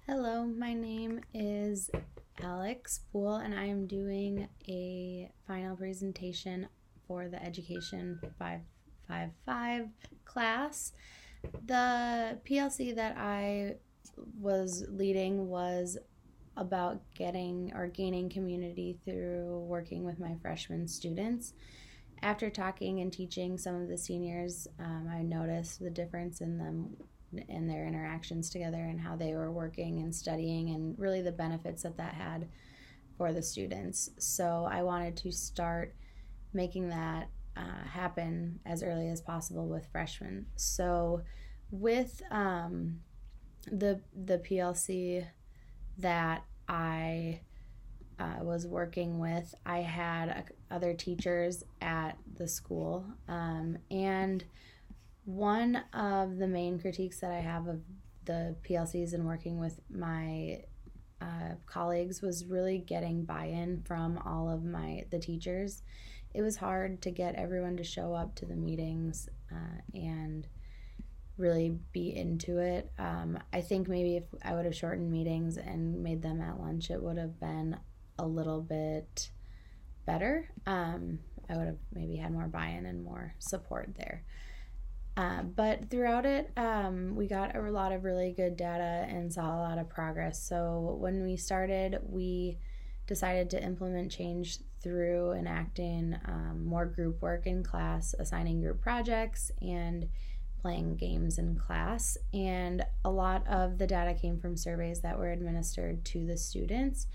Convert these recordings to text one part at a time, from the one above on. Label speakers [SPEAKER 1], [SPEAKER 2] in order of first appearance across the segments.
[SPEAKER 1] Hello, my name is Alex Poole, and I am doing a final presentation for the EDUC555 class. The PLC that I was leading was about getting or gaining community through working with my freshman students. After talking and teaching some of the seniors, I noticed the difference in them and their interactions together and how they were working and studying and really the benefits that had for the students. So I wanted to start making that happen as early as possible with freshmen. So with the PLC that I was working with, I had other teachers at the school, and one of the main critiques that I have of the PLCs and working with my colleagues was really getting buy-in from all of the teachers. It was hard to get everyone to show up to the meetings and really be into it. I think maybe if I would have shortened meetings and made them at lunch, it would have been a little bit better. I would have maybe had more buy-in and more support there. But throughout it, we got a lot of really good data and saw a lot of progress. So when we started, we decided to implement change through enacting more group work in class, assigning group projects, and playing games in class. And a lot of the data came from surveys that were administered to the students.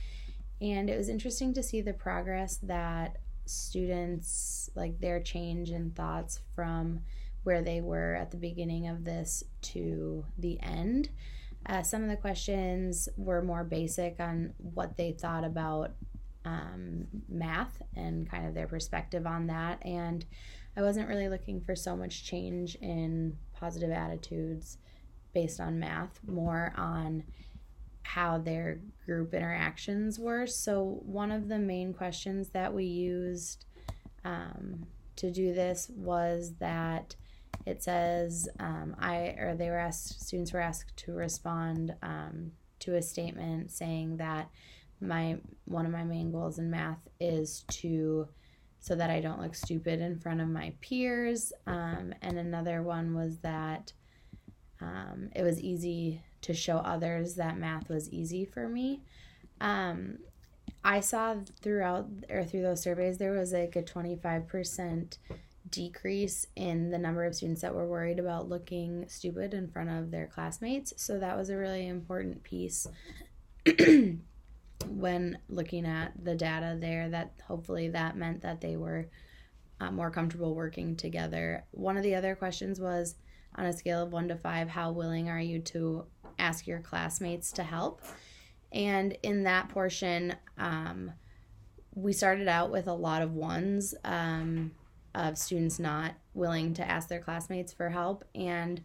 [SPEAKER 1] And it was interesting to see the progress that students, like their change in thoughts from where they were at the beginning of this to the end. Some of the questions were more basic on what they thought about math and kind of their perspective on that. And I wasn't really looking for so much change in positive attitudes based on math, more on how their group interactions were. So one of the main questions that we used to do this was that it says students were asked to respond to a statement saying that one of my main goals in math is so that I don't look stupid in front of my peers, and another one was that it was easy to show others that math was easy for me. I saw through those surveys there was like a 25% decrease in the number of students that were worried about looking stupid in front of their classmates. So that was a really important piece when looking at the data there, that hopefully that meant that they were more comfortable working together. One of the other questions was, on a scale of 1 to 5, how willing are you to ask your classmates to help? And in that portion, we started out with a lot of ones, of students not willing to ask their classmates for help, and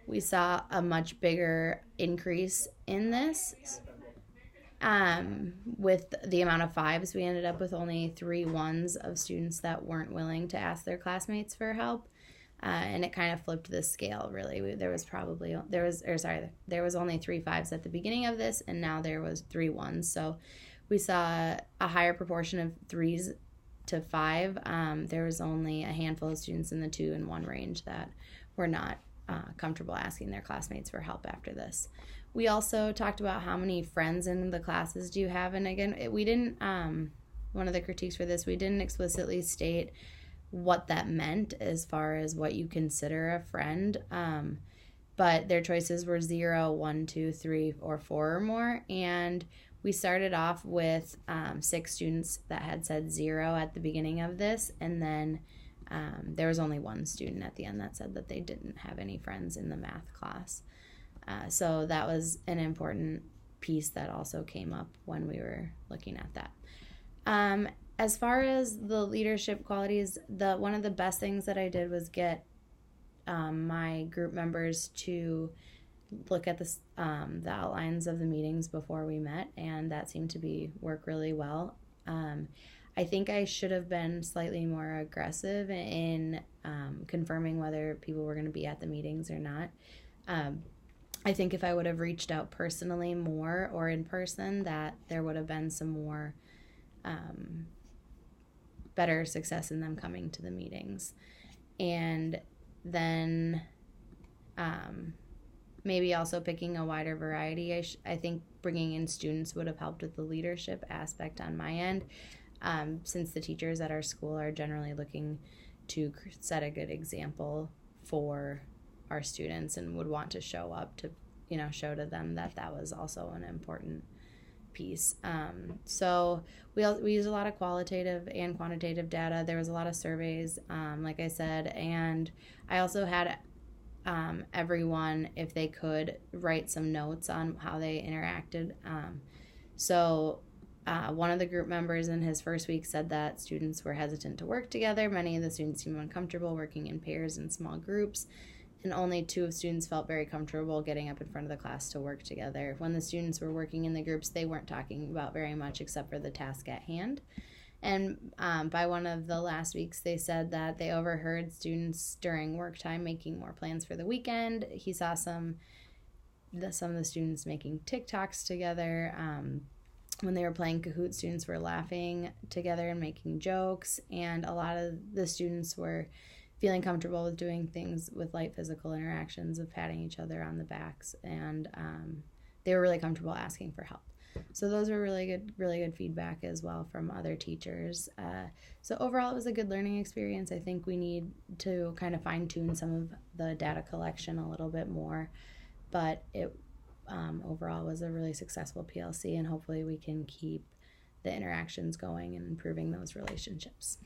[SPEAKER 1] we saw a much bigger increase in this. With the amount of 5s, we ended up with only 3 1s of students that weren't willing to ask their classmates for help, and it kind of flipped the scale. Really, there was only 3 5s at the beginning of this, and now there was 3 1s. So we saw a higher proportion of 3s to 5. There was only a handful of students in the 2 and 1 range that were not comfortable asking their classmates for help after this. We also talked about how many friends in the classes do you have, and again, we didn't, one of the critiques for this, we didn't explicitly state what that meant as far as what you consider a friend, but their choices were 0, 1, 2, 3, or 4 or more, and we started off with 6 students that had said 0 at the beginning of this, and then there was only 1 student at the end that said that they didn't have any friends in the math class. So that was an important piece that also came up when we were looking at that. As far as the leadership qualities, one of the best things that I did was get my group members to look at the outlines of the meetings before we met, and that seemed to work really well. I think I should have been slightly more aggressive in confirming whether people were going to be at the meetings or not. I think if I would have reached out personally more or in person, that there would have been some more better success in them coming to the meetings. And then maybe also picking a wider variety. I think bringing in students would have helped with the leadership aspect on my end, since the teachers at our school are generally looking to set a good example for our students and would want to show up to, show to them that that was also an important piece. So we use a lot of qualitative and quantitative data. There was a lot of surveys, like I said, and I also had everyone, if they could, write some notes on how they interacted. So one of the group members in his first week said that students were hesitant to work together. Many of the students seemed uncomfortable working in pairs and small groups, and only 2 of students felt very comfortable getting up in front of the class to work together. When the students were working in the groups, they weren't talking about very much except for the task at hand. And by one of the last weeks, they said that they overheard students during work time making more plans for the weekend. He saw some of the students making TikToks together. When they were playing Kahoot, students were laughing together and making jokes, and a lot of the students were feeling comfortable with doing things with light physical interactions of patting each other on the backs, and they were really comfortable asking for help. So those were really good feedback as well from other teachers. So overall, it was a good learning experience. I think we need to kind of fine-tune some of the data collection a little bit more, but it overall was a really successful PLC, and hopefully we can keep the interactions going and improving those relationships.